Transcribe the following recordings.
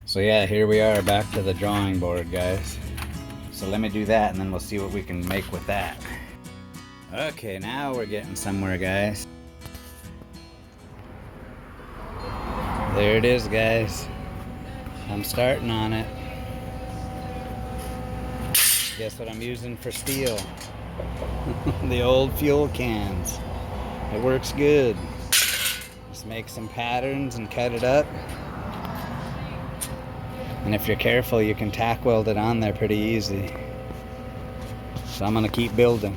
So yeah, here we are back to the drawing board, guys. So let me do that and then we'll see what we can make with that. Okay, now we're getting somewhere, guys. There it is, guys. I'm starting on it. Guess what I'm using for steel? The old fuel cans. It works good. Just make some patterns and cut it up. And if you're careful, you can tack weld it on there pretty easy. So I'm gonna keep building.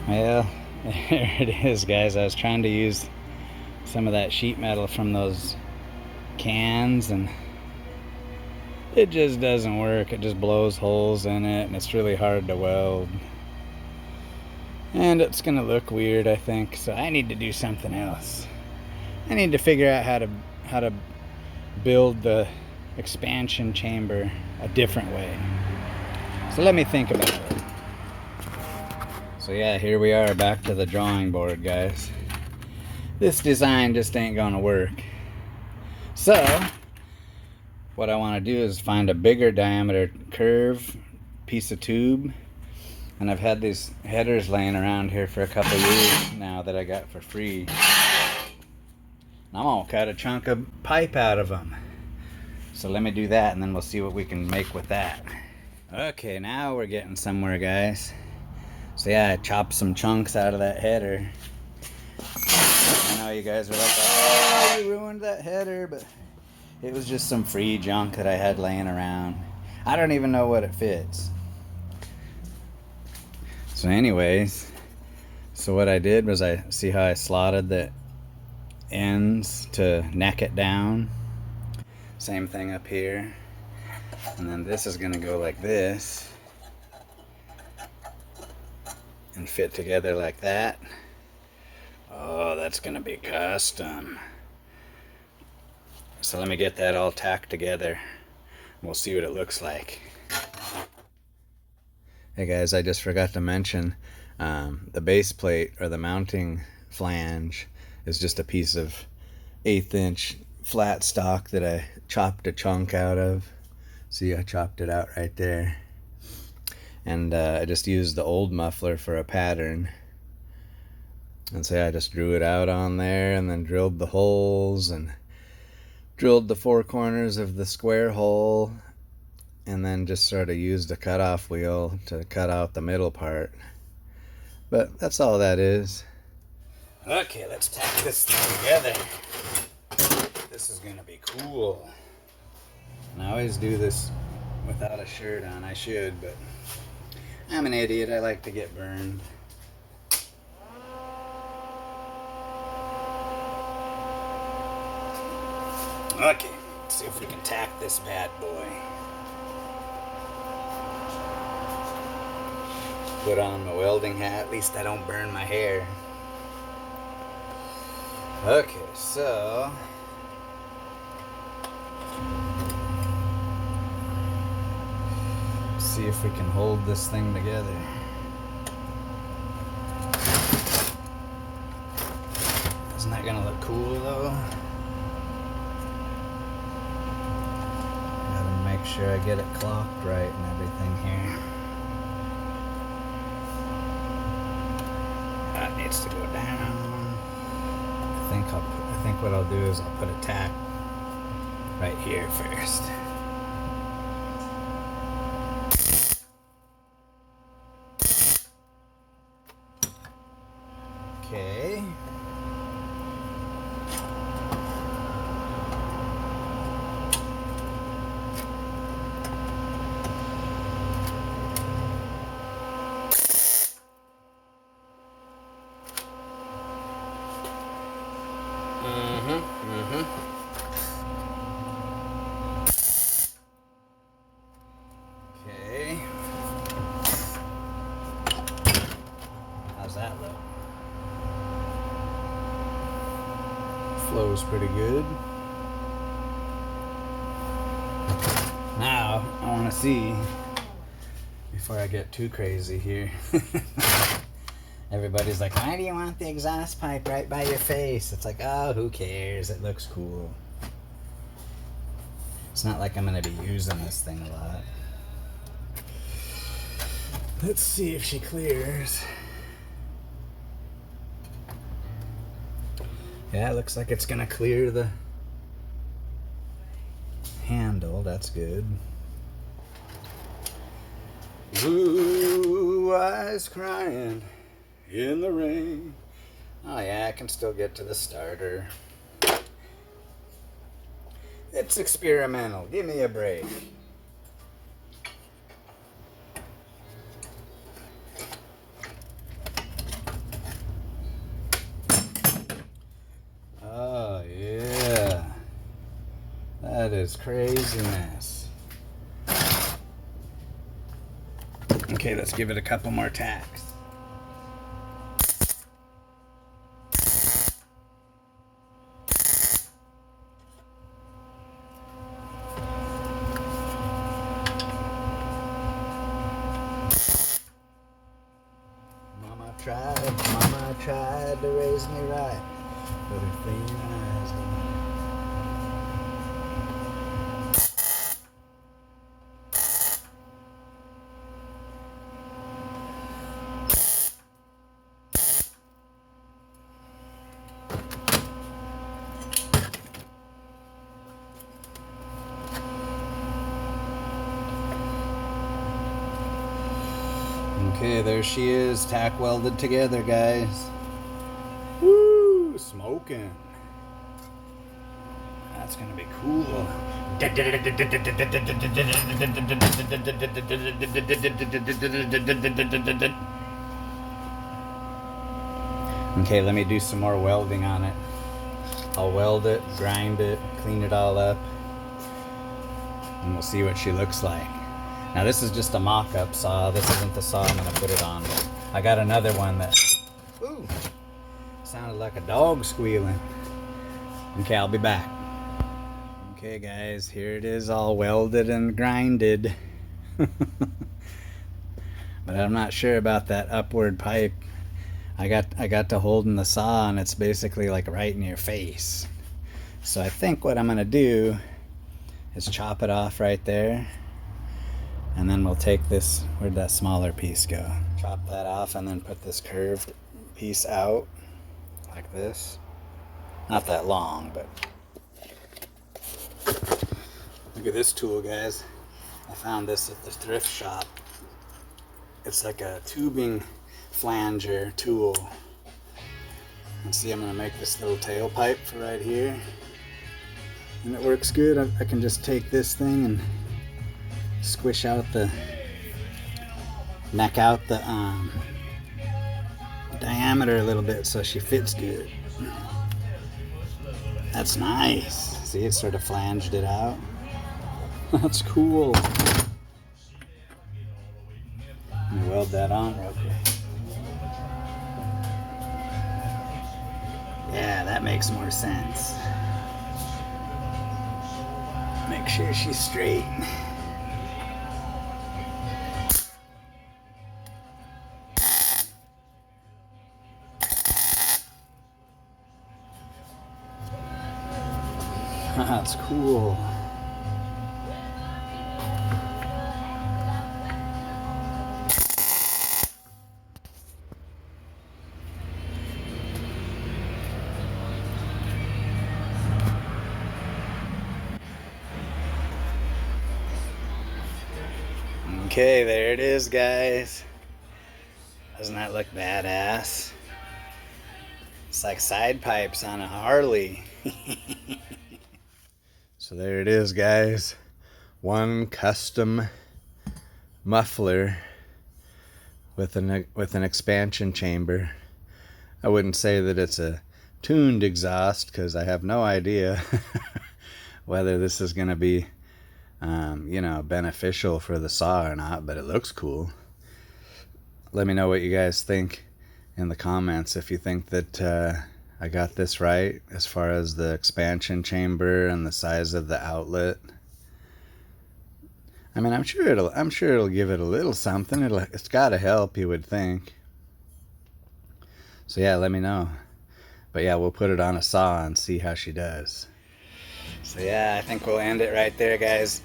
Well, there it is, guys. I was trying to use some of that sheet metal from those cans and it just doesn't work. It just blows holes in it and it's really hard to weld. And it's gonna look weird, I think. So I need to do something else. I need to figure out how to build the expansion chamber a different way. So let me think about it. So yeah, here we are back to the drawing board, guys. This design just ain't gonna work. So what I want to do is find a bigger diameter curve piece of tube. And I've had these headers laying around here for a couple years now that I got for free. I'm gonna cut a chunk of pipe out of them. So let me do that and then we'll see what we can make with that. Okay, now we're getting somewhere, guys. So yeah, I chopped some chunks out of that header. I know you guys are like, oh, you ruined that header, but it was just some free junk that I had laying around. I don't even know what it fits. So anyways, so what I did was I see how I slotted the ends to neck it down. Same thing up here. And then this is gonna go like this and fit together like that. Oh, that's gonna be custom. So let me get that all tacked together. We'll see what it looks like. Hey guys, I just forgot to mention the base plate or the mounting flange is just a piece of 1/8 inch flat stock that I chopped a chunk out of. See, I chopped it out right there. And I just used the old muffler for a pattern. And so I just drew it out on there and then drilled the holes and drilled the 4 corners of the square hole and then just sort of used a cutoff wheel to cut out the middle part. But that's all that is. Okay, let's tack this thing together. This is gonna be cool. And I always do this without a shirt on. I should, but I'm an idiot. I like to get burned. Okay, let's see if we can tack this bad boy. Put on my welding hat, at least I don't burn my hair. Okay, so see if we can hold this thing together. Isn't that gonna look cool though? Gotta make sure I get it clocked right and everything here. That needs to go down. I think what I'll do is I'll put a tack right here first. Okay. Okay. How's that look? Flows pretty good. Now, I want to see, before I get too crazy here, Everybody's like, why do you want the exhaust pipe right by your face? It's like, oh, who cares? It looks cool. It's not like I'm going to be using this thing a lot. Let's see if she clears. Yeah, it looks like it's going to clear the handle. That's good. Blue eyes crying in the rain. Oh yeah, I can still get to the starter. It's experimental. Give me a break. Oh yeah. That is craziness. Okay, let's give it a couple more tacks. Mama tried to raise me right, but her thin eyes Okay, there she is, tack welded together, guys. Woo, smoking. That's gonna be cool. Okay, let me do some more welding on it. I'll weld it, grind it, clean it all up, and we'll see what she looks like. Now this is just a mock-up saw. This isn't the saw I'm gonna put it on. I got another one that, ooh, sounded like a dog squealing. Okay, I'll be back. Okay guys, here it is all welded and grinded. But I'm not sure about that upward pipe. I got to holding the saw and it's basically like right in your face. So I think what I'm gonna do is chop it off right there. And then we'll take this, where'd that smaller piece go? Chop that off and then put this curved piece out like this. Not that long, but look at this tool, guys. I found this at the thrift shop. It's like a tubing flanger tool. And see, I'm gonna make this little tailpipe for right here. And it works good. I can just take this thing and squish out the, neck out the diameter a little bit so she fits good. That's nice. See, it sort of flanged it out. That's cool. Let me weld that on real quick. Yeah, that makes more sense. Make sure she's straight. That's cool. Okay, there it is, guys. Doesn't that look badass? It's like side pipes on a Harley. So there it is, guys. One custom muffler with an expansion chamber. I wouldn't say that it's a tuned exhaust because I have no idea whether this is going to be you know, beneficial for the saw or not, but it looks cool. Let me know what you guys think in the comments if you think that I got this right as far as the expansion chamber and the size of the outlet. I mean, I'm sure it'll give it a little something. It's got to help, you would think. So yeah, let me know. But yeah, we'll put it on a saw and see how she does. So yeah, I think we'll end it right there, guys.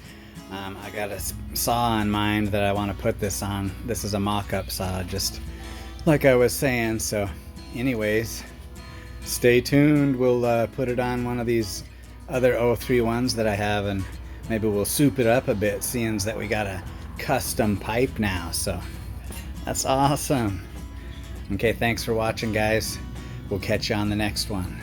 I got a saw in mind that I want to put this on. This is a mock-up saw, just like I was saying. So anyways, stay tuned. We'll put it on one of these other 03 ones that I have, and maybe we'll soup it up a bit, seeing that we got a custom pipe now. So that's awesome. Okay, thanks for watching, guys. We'll catch you on the next one.